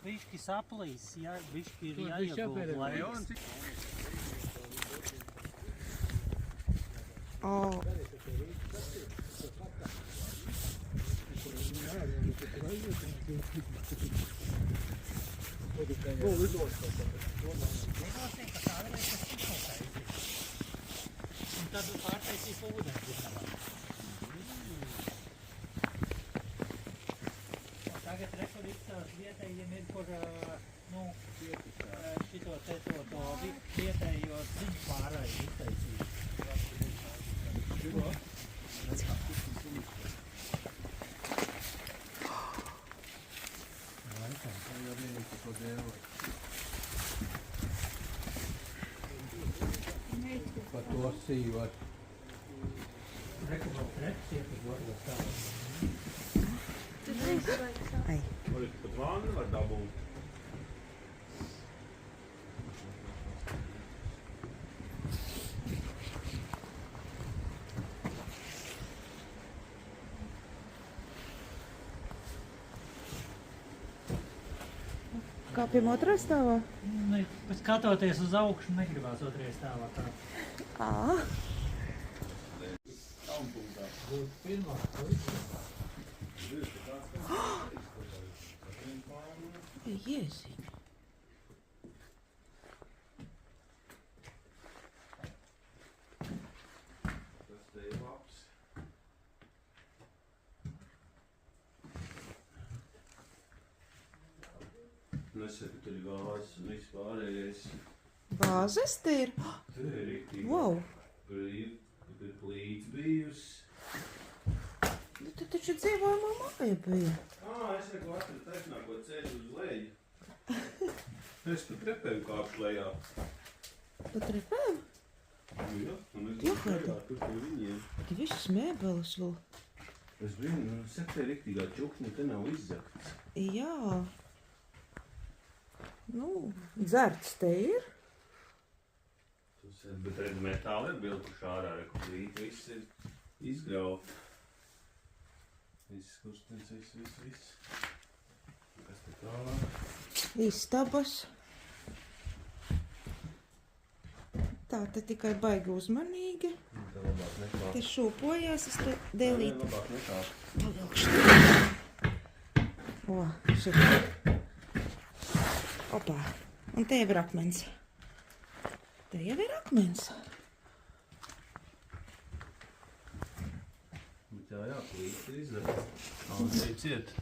bišķi saplīs, jā, bišķi ir jāiegulda laiks. Nenosīk, ka kādreiz tas tikko taisīs. Un tad pārtaisīs ūdens visam. Tagad rekurītas vietējiem ir, kur, šito te to vietējo ziņu pārēju iztaisīt. Par to sīvot. Rekurīt treps iepīt varbūt tādu. Ai. Var pat vannu var dabūt. Kāpjam otrā stāvā? Skatoties uz augšu, negribās otrajā stāvā tā. Būtu pirmā. Jēziņ. Tas te ir labs. Nesaku, tur ir vāzes un viss pārējais. Vāzes te ir? Te ir riktīgi. Wow. Tur ir plīts bijusi. Tu taču dzīvojamā māja bija. Es neko atradu taisnāko ceļu uz leju. Es pa trepēm kāpšu lejā. Pa trepēm? Jā, un es Jā, būšu lejā, tur pie viņiem. Te visas mēbeles vēl. Es zinu, te riktīgā čukņa te nav izzakts. Jā. Dzerts te ir. Bet redz, metāli ir bilduši ārā, plīti, viss ir izgrauts. Viss skurstenis, viss. Kas te tālāk? Istabas. Tā te tikai baigi uzmanīgi. Te labāk nekā. Te šūpojās, es te dēlīti. Labāk nekā. Pavilkšu. Šeit. Opā. Un te jau ir akmens. Te jau ir akmens. Bet jā, plīti ir izdevts. Aldei ciet.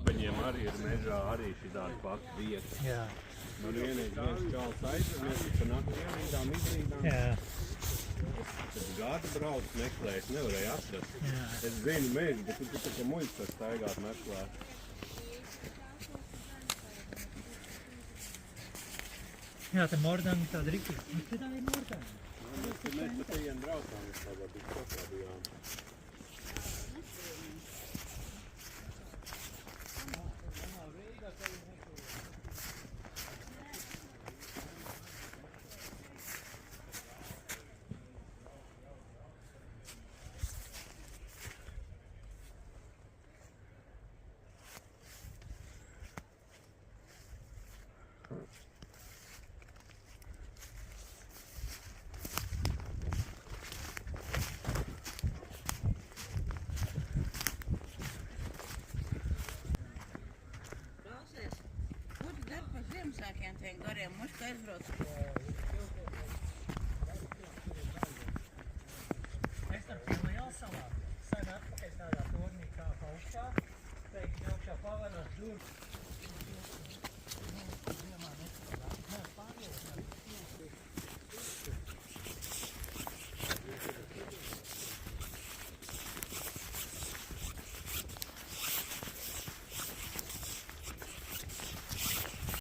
Viņiem arī ir mežā arī šī tāda pati vieta. Jā. Man vienīgi viens čāls aizramies, pa naktiem viņām izrīdām. Jā. Tad gāda brauc meklēs, nevarēja atrast. Jā. Es zinu mežu, bet tu tā kā muļas var staigāt meklēt. Jā, te mordani tāda riktīgi. Te tā ir mordani. Mēs pa tejiem braucām, mēs tādā bija kopā bijām. Ziemassvētkiem tiem gariem muška aizbrauc. Es tam pie Lielsalā sen atpakaļ tādā tornī kā augšā, pēkšņi augšā pavarās durvis.